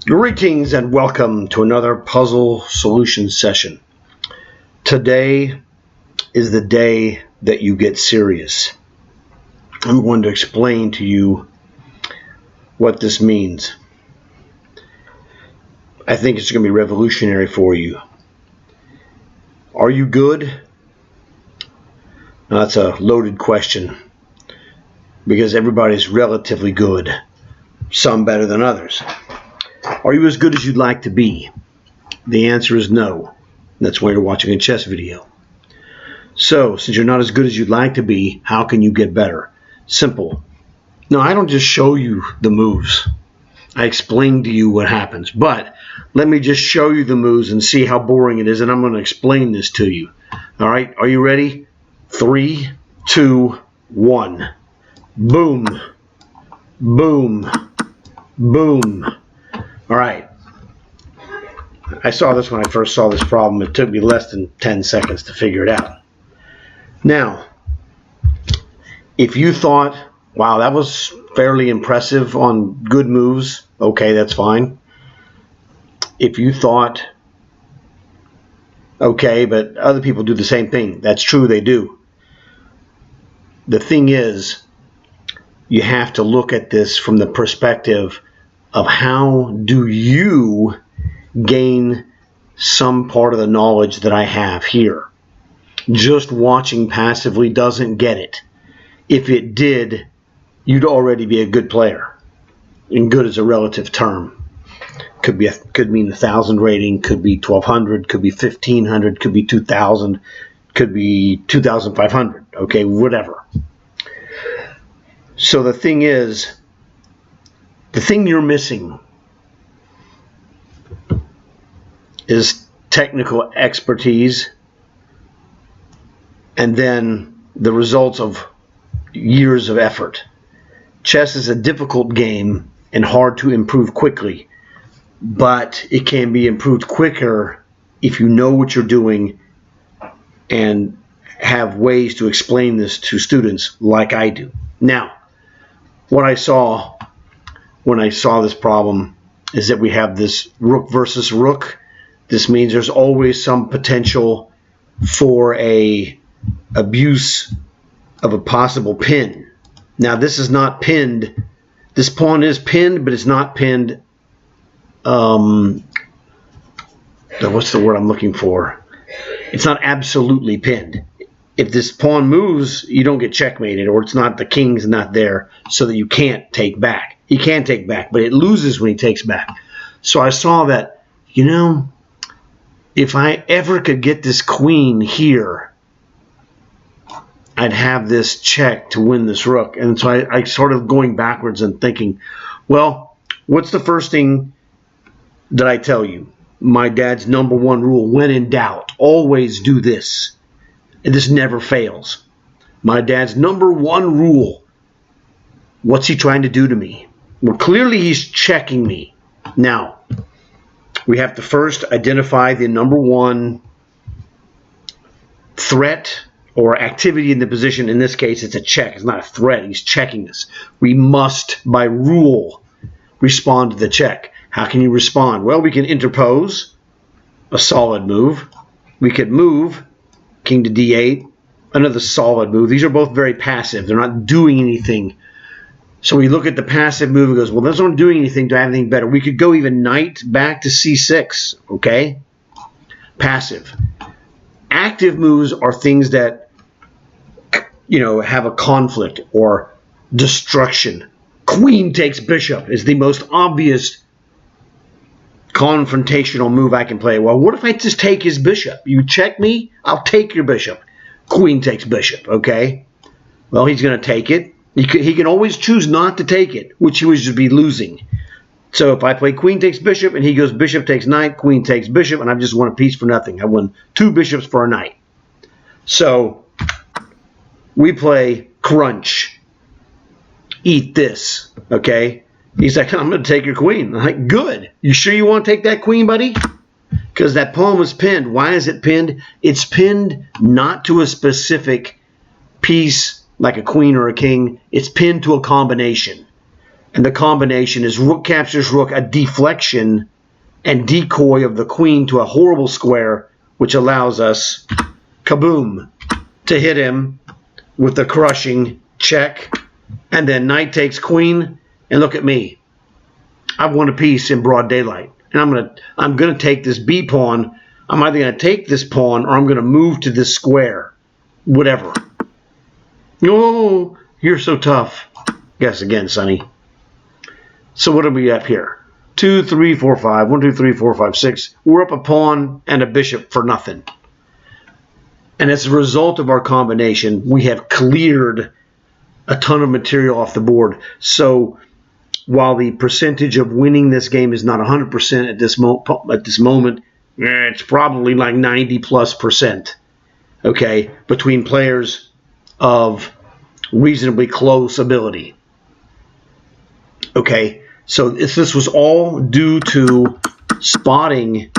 Greetings and welcome to another puzzle solution session. Today is the day that you get serious. I'm going to explain to you what this means. I think it's going to be revolutionary for you. Are you good? Now, that's a loaded question because everybody's relatively good, some better than others. Are you as good as you'd like to be? The answer is no. That's why you're watching a chess video. So, since you're not as good as you'd like to be, how can you get better? Simple. No, I don't just show you the moves. I explain to you what happens. But let me just show you the moves and see how boring it is, and I'm going to explain this to you. All right, are you ready? 3, 2, 1. Boom. Boom. Boom. All right. I saw this when I first saw this problem. It took me less than 10 seconds to figure it out. Now, if you thought, wow, that was fairly impressive on good moves, okay, that's fine. If you thought, okay, but other people do the same thing, that's true, they do. The thing is, you have to look at this from the perspective of how do you gain some part of the knowledge that I have here. Just watching passively doesn't get it. If it did, you'd already be a good player. And good is a relative term. Could mean 1,000 rating, could be 1,200, could be 1,500, could be 2,000, could be 2,500. Okay, whatever. So the thing is, the thing you're missing is technical expertise and then the results of years of effort. Chess is a difficult game and hard to improve quickly, but it can be improved quicker if you know what you're doing and have ways to explain this to students like I do. Now, what I saw when I saw this problem is that we have this rook versus rook. This means there's always some potential for a abuse of a possible pin. Now this is not pinned. This pawn is pinned, but it's not pinned. What's the word I'm looking for? It's not absolutely pinned. If this pawn moves, you don't get checkmated, or it's not, the king's not there so that you can't take back. He can take back, but it loses when he takes back. So I saw that, if I ever could get this queen here, I'd have this check to win this rook. And so I sort of going backwards and thinking, well, what's the first thing that I tell you? My dad's #1 rule, when in doubt, always do this. And this never fails. My dad's #1 rule. What's he trying to do to me? Well, clearly he's checking me. Now, we have to first identify the #1 threat or activity in the position. In this case, it's a check. It's not a threat. He's checking us. We must, by rule, respond to the check. How can you respond? Well, we can interpose, a solid move. We could move, king to d8, another solid move. These are both very passive. They're not doing anything. So we look at the passive move and goes, well, those aren't doing anything. Do I have anything better? We could go even knight back to c6, okay? Passive. Active moves are things that, have a conflict or destruction. Queen takes bishop is the most obvious confrontational move I can play. Well, what if I just take his bishop? You check me, I'll take your bishop. Queen takes bishop, okay? Well, he's going to take it. He can always choose not to take it, which he would just be losing. So if I play queen takes bishop and he goes bishop takes knight, queen takes bishop, and I've just won a piece for nothing. I won 2 bishops for a knight. So we play crunch. Eat this, okay? He's like, I'm going to take your queen. I'm like, good. You sure you want to take that queen, buddy? Because that pawn was pinned. Why is it pinned? It's pinned not to a specific piece like a queen or a king. It's pinned to a combination. And the combination is rook captures rook, a deflection and decoy of the queen to a horrible square, which allows us, kaboom, to hit him with the crushing check. And then knight takes queen, and look at me. I've won a piece in broad daylight. And I'm gonna take this b pawn. I'm either gonna take this pawn or I'm gonna move to this square. Whatever. Oh, you're so tough. Guess again, Sonny. So what are we up here? 2, 3, 4, 5. 1, 2, 3, 4, 5, 6. We're up a pawn and a bishop for nothing. And as a result of our combination, we have cleared a ton of material off the board. So while the percentage of winning this game is not 100% at this moment, it's probably like 90+%. Okay, between players of reasonably close ability. Okay, so this was all due to spotting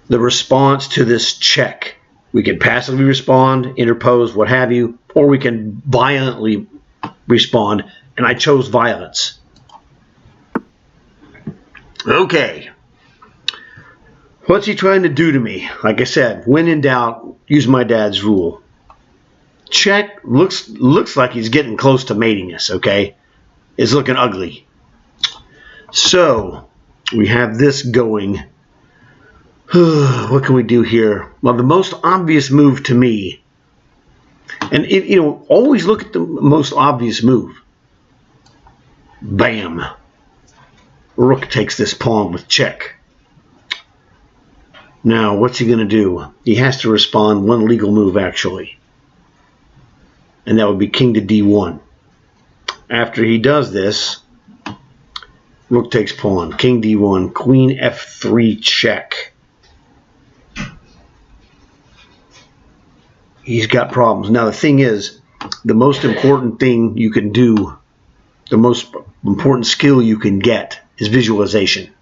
the response to this check. We can passively respond, interpose, what have you, or we can violently respond, and I chose violence. Okay. What's he trying to do to me? Like I said, when in doubt, use my dad's rule. Check looks like he's getting close to mating us, okay? It's looking ugly. So, we have this going. What can we do here? Well, the most obvious move to me, and always look at the most obvious move. Bam. Rook takes this pawn with check. Now, what's he going to do? He has to respond one legal move, actually. And that would be king to d1. After he does this, rook takes pawn, king d1, queen f3 check. He's got problems. Now, the thing is, the most important thing you can do, the most important skill you can get is visualization.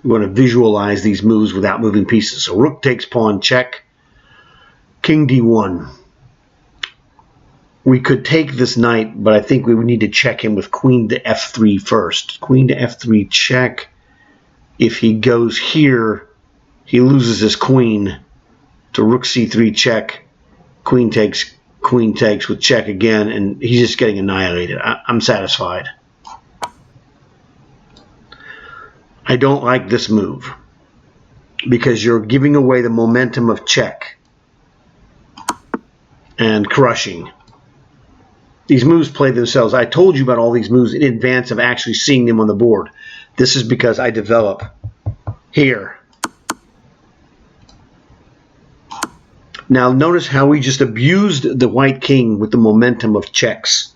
We're going to visualize these moves without moving pieces. So rook takes pawn, check, king d1. We could take this knight, but I think we would need to check him with queen to f3 first. Queen to f3 check. If he goes here, he loses his queen to rook c3 check. Queen takes with check again, and he's just getting annihilated. I'm satisfied. I don't like this move because you're giving away the momentum of check and crushing. These moves play themselves. I told you about all these moves in advance of actually seeing them on the board. This is because I develop here. Now notice how we just abused the white king with the momentum of checks.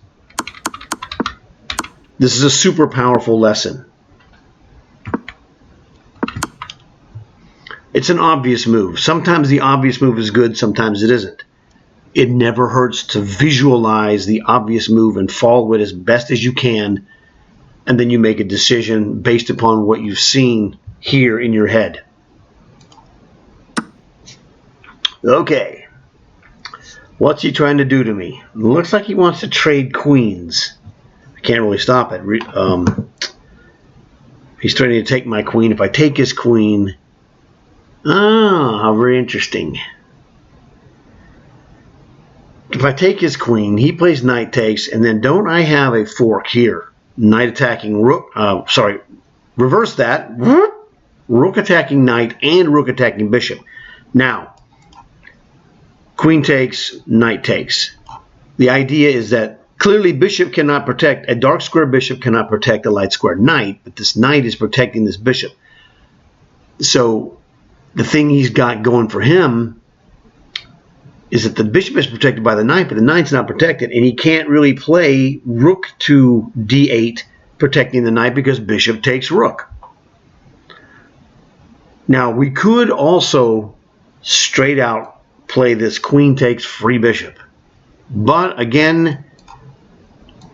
This is a super powerful lesson. It's an obvious move. Sometimes the obvious move is good, sometimes it isn't. It never hurts to visualize the obvious move and follow it as best as you can, and then you make a decision based upon what you've seen here in your head. Okay. What's he trying to do to me? Looks like he wants to trade queens. I can't really stop it. He's trying to take my queen. If I take his queen... Ah, how very interesting. If I take his queen, he plays knight takes, and then don't I have a fork here? Knight attacking rook, reverse that. Rook attacking knight and rook attacking bishop. Now, queen takes, knight takes. The idea is that clearly bishop cannot protect, a dark square bishop cannot protect a light square knight, but this knight is protecting this bishop. So the thing he's got going for him is that the bishop is protected by the knight, but the knight's not protected, and he can't really play rook to d8 protecting the knight because bishop takes rook. Now, we could also straight out play this queen takes free bishop. But again,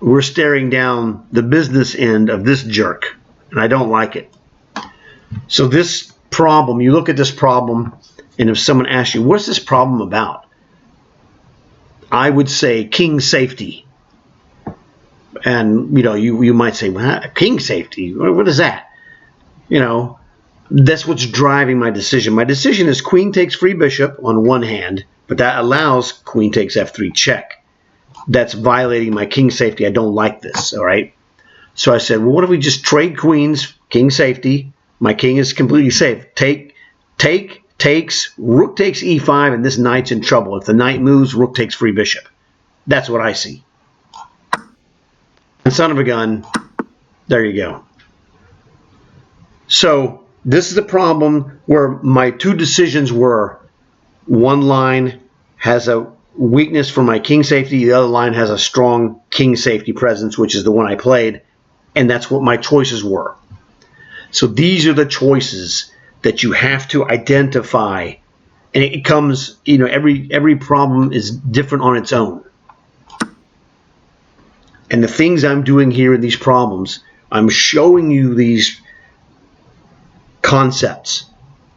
we're staring down the business end of this jerk, and I don't like it. So this problem, you look at this problem, and if someone asks you, what's this problem about? I would say king safety. And, you might say, well, king safety, what is that? That's what's driving my decision. My decision is queen takes free bishop on one hand, but that allows queen takes f3 check. That's violating my king safety. I don't like this, all right? So I said, well, what if we just trade queens, king safety? My king is completely safe. Takes, rook takes e5, and this knight's in trouble. If the knight moves, rook takes free bishop. That's what I see. And son of a gun, there you go. So this is the problem where my two decisions were, one line has a weakness for my king safety, the other line has a strong king safety presence, which is the one I played, and that's what my choices were. So these are the choices that you have to identify, and it comes, every problem is different on its own. And the things I'm doing here in these problems, I'm showing you these concepts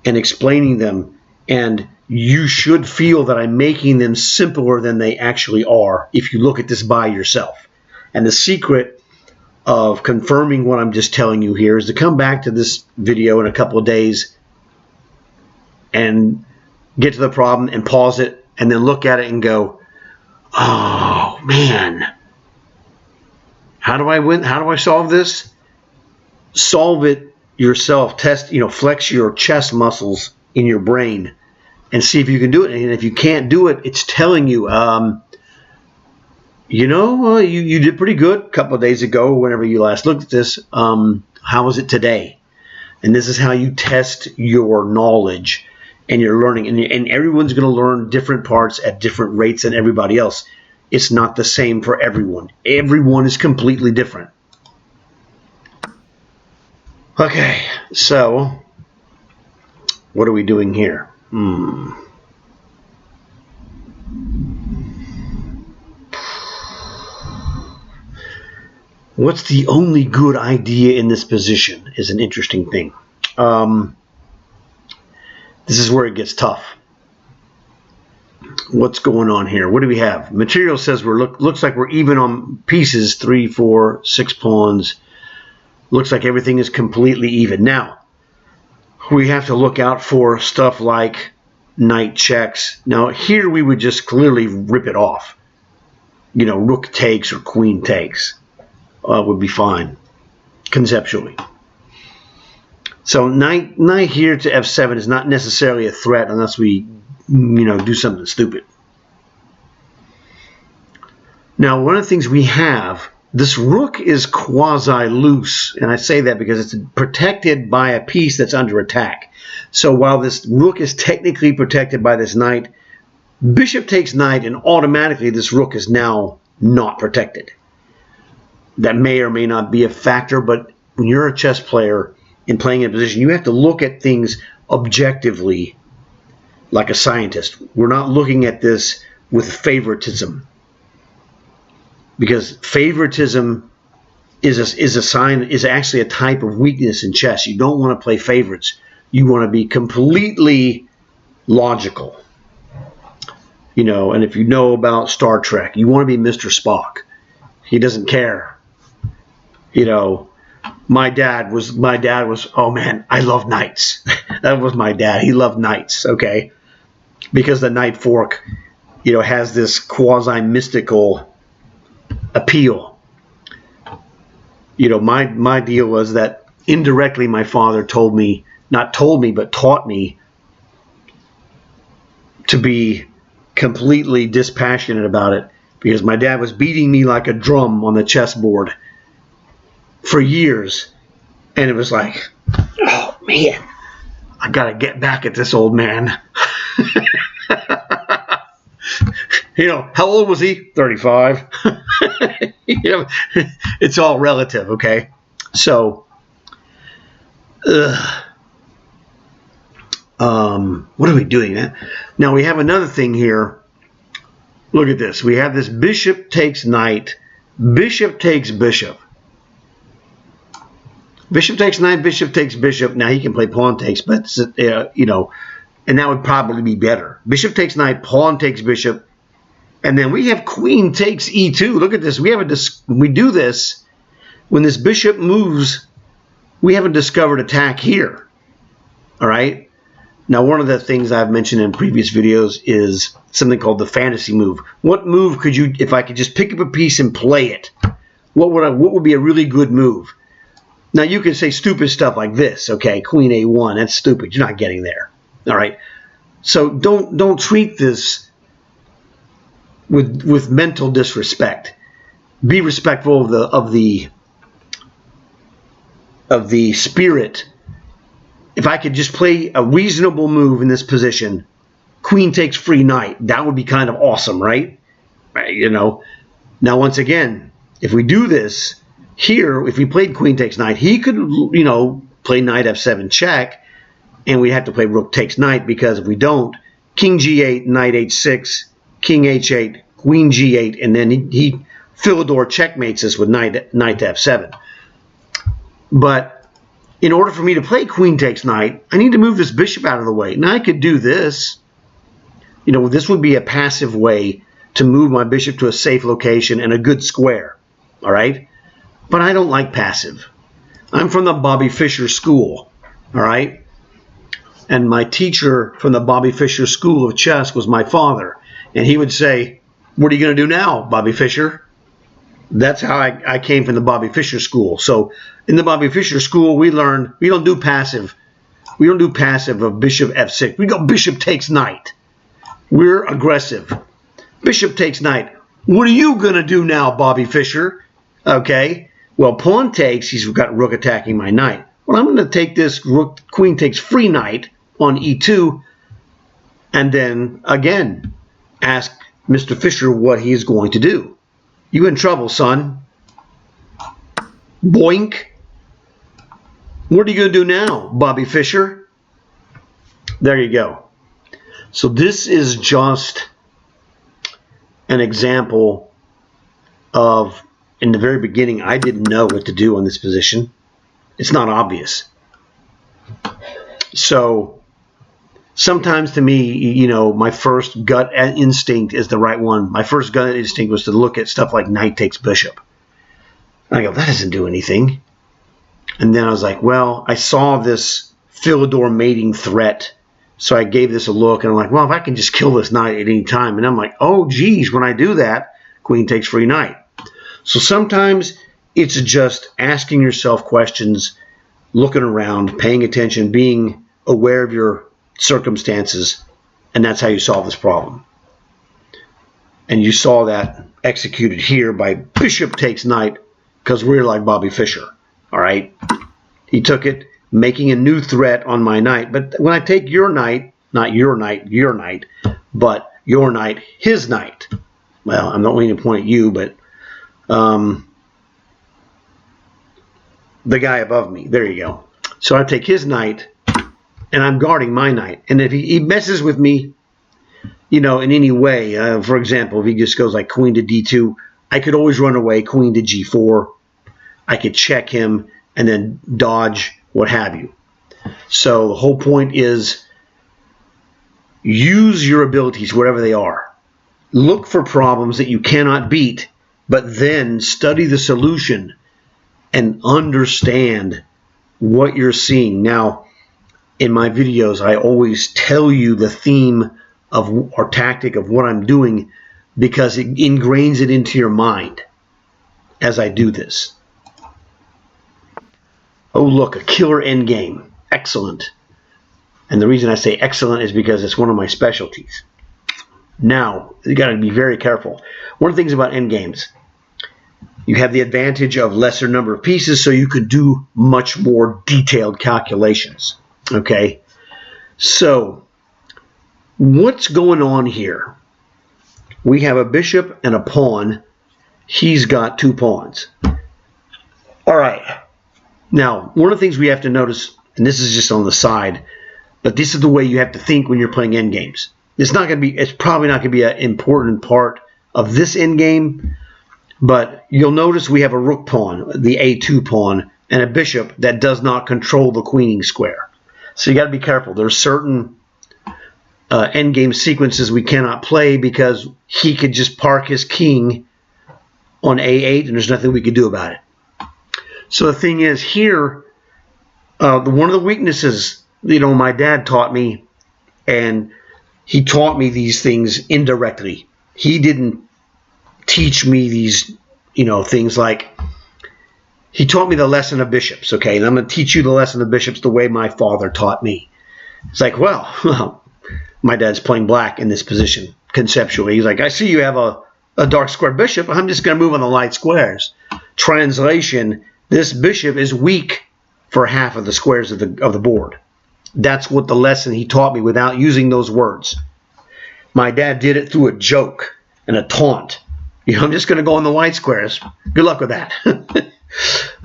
and explaining them, and you should feel that I'm making them simpler than they actually are if you look at this by yourself. And the secret of confirming what I'm just telling you here is to come back to this video in a couple of days and get to the problem and pause it and then look at it and go, oh man, how do I win? How do I solve this? Solve it yourself. Test, flex your chest muscles in your brain and see if you can do it. And if you can't do it, it's telling you, you did pretty good a couple of days ago, whenever you last looked at this. How was it today? And this is how you test your knowledge and your learning. And everyone's going to learn different parts at different rates than everybody else. It's not the same for everyone. Everyone is completely different. Okay, so what are we doing here? What's the only good idea in this position is an interesting thing. This is where it gets tough. What's going on here? What do we have? Material says looks like we're even on pieces, 3, 4, 6 pawns. Looks like everything is completely even. Now, we have to look out for stuff like knight checks. Now, here we would just clearly rip it off. Rook takes or queen takes would be fine, conceptually. So knight here to f7 is not necessarily a threat unless we, do something stupid. Now, one of the things we have, this rook is quasi-loose, and I say that because it's protected by a piece that's under attack. So while this rook is technically protected by this knight, bishop takes knight, and automatically this rook is now not protected. That may or may not be a factor, but when you're a chess player and playing in a position, you have to look at things objectively like a scientist. We're not looking at this with favoritism, because favoritism is actually a type of weakness in chess. You don't want to play favorites. You want to be completely logical. And if you know about Star Trek, you want to be Mr. Spock. He doesn't care. My dad was, oh man, I love knights. That was my dad. He loved knights, okay? Because the knight fork, has this quasi-mystical appeal. My deal was that indirectly my father taught me to be completely dispassionate about it, because my dad was beating me like a drum on the chessboard for years, and it was like, oh man, I gotta get back at this old man. How old was he? 35. It's all relative, okay? So, what are we doing? Now we have another thing here. Look at this. We have this bishop takes knight, bishop takes bishop. Bishop takes knight, bishop takes bishop. Now he can play pawn takes, but and that would probably be better. Bishop takes knight, pawn takes bishop, And then we have queen takes e2. Look at this. We do this when this bishop moves. We have a discovered attack here. All right. Now, one of the things I've mentioned in previous videos is something called the fantasy move. What move could you, if I could just pick up a piece and play it, what would be a really good move? Now, you can say stupid stuff like this. Okay, queen a1. That's stupid. You're not getting there. All right. So don't treat this with mental disrespect. Be respectful of the spirit. If I could just play a reasonable move in this position, queen takes free knight, that would be kind of awesome, right? You know. Now, once again, if we do this here, if we played queen takes knight, he could, you know, play knight f7 check, and we'd have to play rook takes knight, because if we don't, king g8, knight h6, king h8, queen g8, and then he Philidor checkmates us with knight to f7. But in order for me to play queen takes knight, I need to move this bishop out of the way. Now, I could do this. You know, this would be a passive way to move my bishop to a safe location and a good square. All right? But I don't like passive. I'm from the Bobby Fischer school. All right? And my teacher from the Bobby Fischer School of Chess was my father. And he would say, "What are you going to do now, Bobby Fischer?" That's how I came from the Bobby Fischer School. So in the Bobby Fischer School, we learned we don't do passive. We don't do passive of bishop f6. We go bishop takes knight. We're aggressive. Bishop takes knight. What are you going to do now, Bobby Fischer? Okay. Well, pawn takes. He's got rook attacking my knight. Well, I'm going to take this rook, queen takes free knight on e2, and then again ask Mr. Fischer what he's going to do. You in trouble, son. Boink. What are you going to do now, Bobby Fischer? There you go. So this is just an example of, in the very beginning, I didn't know what to do on this position. It's not obvious. So sometimes to me, you know, my first gut instinct is the right one. My first gut instinct was to look at stuff like knight takes bishop. And I go, that doesn't do anything. And then I was like, well, I saw this Philidor mating threat. So I gave this a look, and I'm like, well, if I can just kill this knight at any time. And I'm like, oh, geez, when I do that, queen takes free knight. So sometimes it's just asking yourself questions, looking around, paying attention, being aware of your circumstances, and that's how you solve this problem. And you saw that executed here by bishop takes knight, because we're like Bobby Fischer. All right? He took it, making a new threat on my knight. But when I take your knight, not your knight, but your knight, his knight. Well, I'm not going to point at you, but the guy above me. There you go. So I take his knight, and I'm guarding my knight. And if he messes with me, you know, in any way, for example, if he just goes like queen to d2, I could always run away, queen to g4. I could check him and then dodge, what have you. So the whole point is use your abilities, whatever they are. Look for problems that you cannot beat, but then study the solution and understand what you're seeing. Now, in my videos, I always tell you the theme of or tactic of what I'm doing, because it ingrains it into your mind as I do this. Oh, look, a killer endgame. Excellent. And the reason I say excellent is because it's one of my specialties. Now, you got to be very careful. One of the things about endgames, you have the advantage of lesser number of pieces, so you could do much more detailed calculations. Okay? So, what's going on here? We have a bishop and a pawn. He's got two pawns. All right. Now, one of the things we have to notice, and this is just on the side, but this is the way you have to think when you're playing endgames. It's probably not going to be an important part of this endgame, but you'll notice we have a rook pawn, the a2 pawn, and a bishop that does not control the queening square. So you got to be careful. There's certain endgame sequences we cannot play because he could just park his king on A8 and there's nothing we could do about it. So the thing is here, one of the weaknesses, my dad taught me, and he taught me these things indirectly. He didn't teach me these, things like, he taught me the lesson of bishops, okay? And I'm going to teach you the lesson of bishops the way my father taught me. It's like, well, my dad's playing black in this position conceptually. He's like, I see you have a dark square bishop. I'm just going to move on the light squares. Translation, this bishop is weak for half of the squares of the board. That's what the lesson he taught me without using those words. My dad did it through a joke and a taunt. I'm just going to go on the white squares. Good luck with that.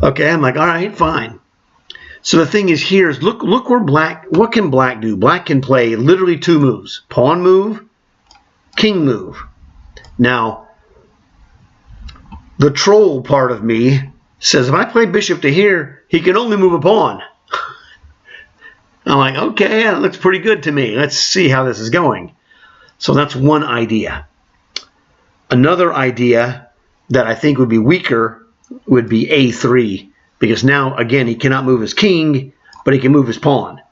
Okay, I'm like, all right, fine. So the thing is here is look where black, what can black do? Black can play literally two moves. Pawn move, king move. Now, the troll part of me says if I play bishop to here, he can only move a pawn. I'm like, okay, that looks pretty good to me. Let's see how this is going. So that's one idea. Another idea that I think would be weaker would be A3, because now, again, he cannot move his king, but he can move his pawn.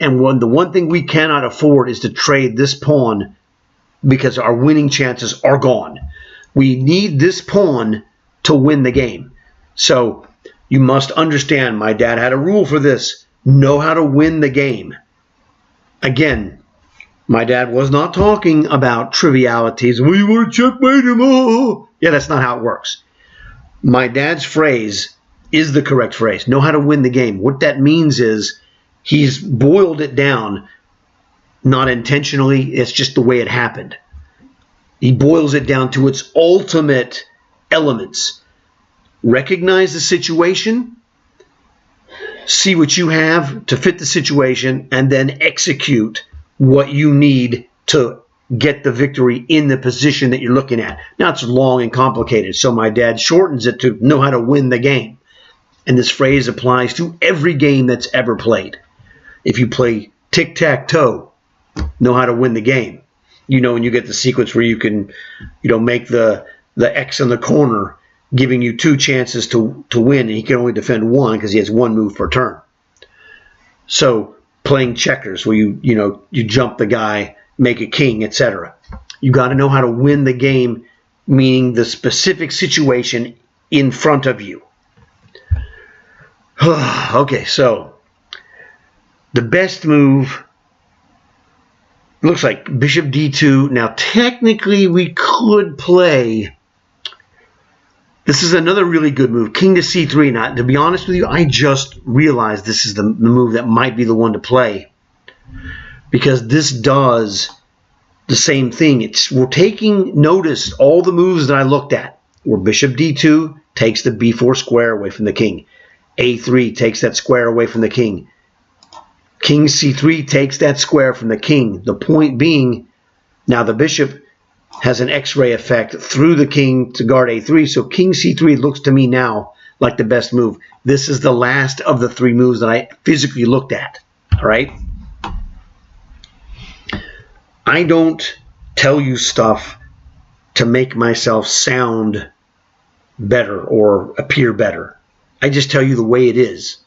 And the one thing we cannot afford is to trade this pawn because our winning chances are gone. We need this pawn to win the game. So you must understand, my dad had a rule for this. Know how to win the game. Again, my dad was not talking about trivialities. We want to checkmate him. Oh. Yeah, that's not how it works. My dad's phrase is the correct phrase. Know how to win the game. What that means is he's boiled it down, not intentionally. It's just the way it happened. He boils it down to its ultimate elements. Recognize the situation, see what you have to fit the situation, and then execute what you need to get the victory in the position that you're looking at. Now, it's long and complicated, so my dad shortens it to know how to win the game. And this phrase applies to every game that's ever played. If you play tic-tac-toe, know how to win the game. When you get the sequence where you can, make the X in the corner, giving you two chances to win, and he can only defend one because he has one move per turn. So playing checkers, where you jump the guy, make a king, etc. You got to know how to win the game, meaning the specific situation in front of you. Okay, so the best move looks like bishop d2. Now, technically, we could play. This is another really good move, king to c3. Now, to be honest with you, I just realized this is the move that might be the one to play, because this does the same thing. We're taking notice all the moves that I looked at, where bishop d2 takes the b4 square away from the king. A3 takes that square away from the king. King c3 takes that square from the king. The point being, now the bishop has an X-ray effect through the king to guard a3, so king c3 looks to me now like the best move. This is the last of the three moves that I physically looked at. All right? I don't tell you stuff to make myself sound better or appear better. I just tell you the way it is.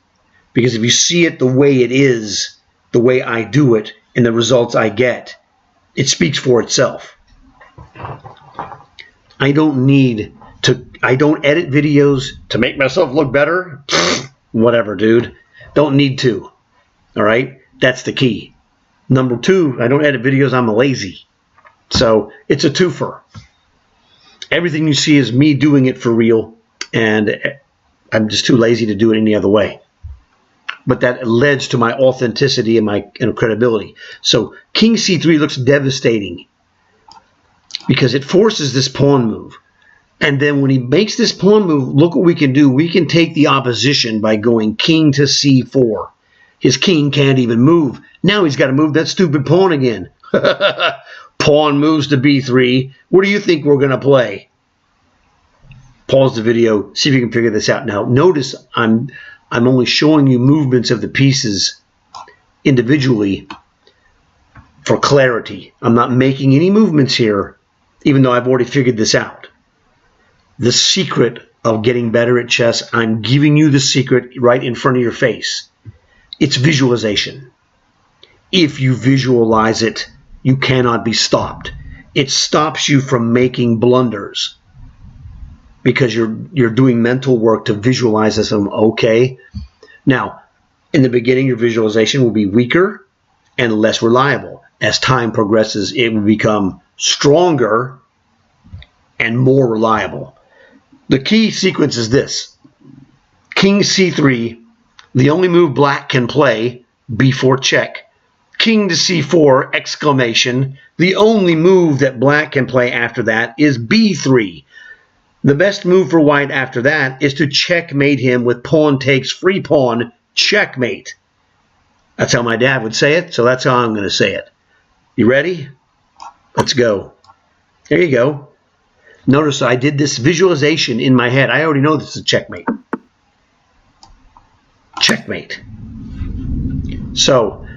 Because if you see it the way it is, the way I do it, and the results I get, it speaks for itself. I don't edit videos to make myself look better. Whatever, dude. Don't need to. All right? That's the key. Number two, I don't edit videos. I'm lazy. So it's a twofer. Everything you see is me doing it for real, and I'm just too lazy to do it any other way. But that leads to my authenticity and my credibility. So king c3 looks devastating because it forces this pawn move. And then when he makes this pawn move, look what we can do. We can take the opposition by going king to c4. His king can't even move. Now he's got to move that stupid pawn again. Pawn moves to b3. What do you think we're going to play? Pause the video. See if you can figure this out. Now, notice I'm only showing you movements of the pieces individually for clarity. I'm not making any movements here, even though I've already figured this out. The secret of getting better at chess, I'm giving you the secret right in front of your face. It's visualization. If you visualize it, you cannot be stopped. It stops you from making blunders because you're doing mental work to visualize this. Okay. Now, in the beginning, your visualization will be weaker and less reliable. As time progresses, it will become stronger and more reliable. The key sequence is this. King c3, the only move black can play, b4 check. King to c4, exclamation. The only move that black can play after that is b3. The best move for white after that is to checkmate him with pawn takes free pawn, checkmate. That's how my dad would say it, so that's how I'm going to say it. You ready? Let's go. There you go. Notice I did this visualization in my head. I already know this is checkmate. Checkmate. So,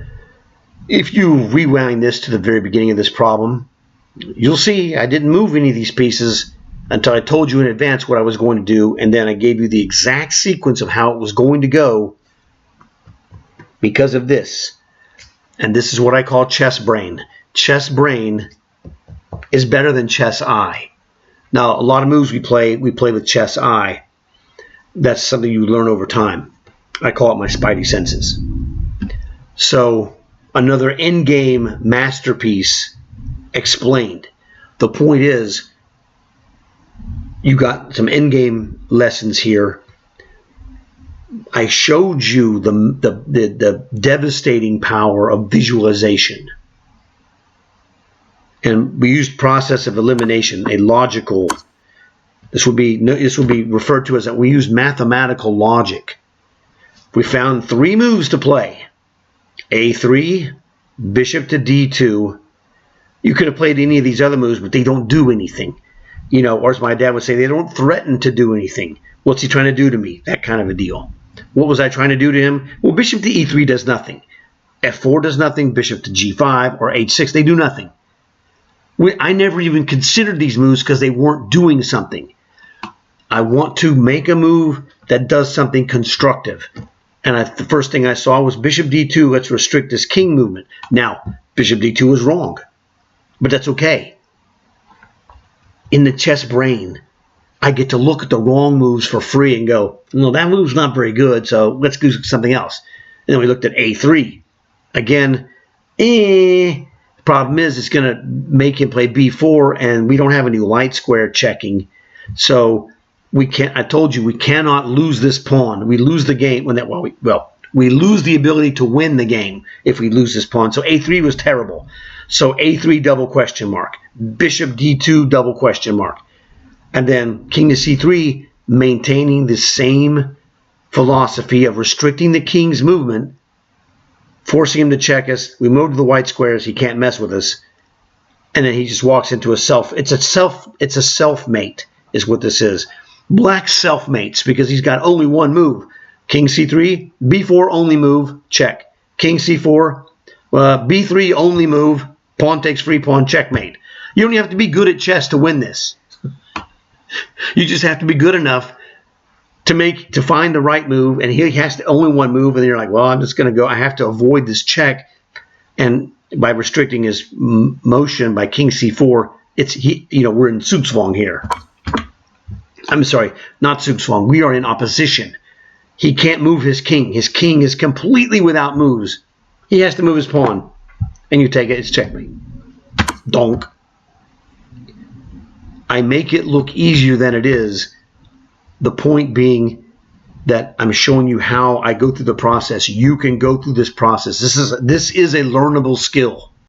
if you rewind this to the very beginning of this problem, you'll see I didn't move any of these pieces until I told you in advance what I was going to do, and then I gave you the exact sequence of how it was going to go because of this. And this is what I call chess brain. Chess brain is better than chess eye. Now, a lot of moves we play with chess eye. That's something you learn over time. I call it my spidey senses. So, another endgame masterpiece explained. The point is, you got some endgame lessons here. I showed you the devastating power of visualization. And we used process of elimination, a logical, this would be referred to as that we used mathematical logic. We found 3 moves to play. A3, bishop to D2. You could have played any of these other moves, but they don't do anything. You know, or as my dad would say, they don't threaten to do anything. What's he trying to do to me? That kind of a deal. What was I trying to do to him? Well, bishop to E3 does nothing. F4 does nothing. Bishop to G5 or H6, they do nothing. I never even considered these moves because they weren't doing something. I want to make a move that does something constructive. And the first thing I saw was bishop D2, let's restrict this king movement. Now, bishop D2 was wrong, but that's okay. In the chess brain, I get to look at the wrong moves for free and go, no, that move's not very good, so let's do something else. And then we looked at A3. Again, problem is it's going to make him play B4, and we don't have any light square checking. So we can't. I told you we cannot lose this pawn. We lose the game when that. We lose the ability to win the game if we lose this pawn. So A3 was terrible. So A3 double question mark. Bishop D2 double question mark. And then king to C3, maintaining the same philosophy of restricting the king's movement, forcing him to check us. We move to the white squares. He can't mess with us. And then he just walks into a self. It's a self-mate is what this is. Black self-mates because he's got only one move. King C3, B4 only move, check. King C4, B3 only move, pawn takes free pawn, checkmate. You don't have to be good at chess to win this. You just have to be good enough to find the right move, and he has to only one move, and you're like, well, I'm just going to go. I have to avoid this check, and by restricting his motion by King C4, we're in Zugzwang here. I'm sorry, not Zugzwang. We are in opposition. He can't move his king. His king is completely without moves. He has to move his pawn, and you take it. It's checkmate. Donk. I make it look easier than it is. The point being that I'm showing you how I go through the process. You can go through this process. This is a learnable skill.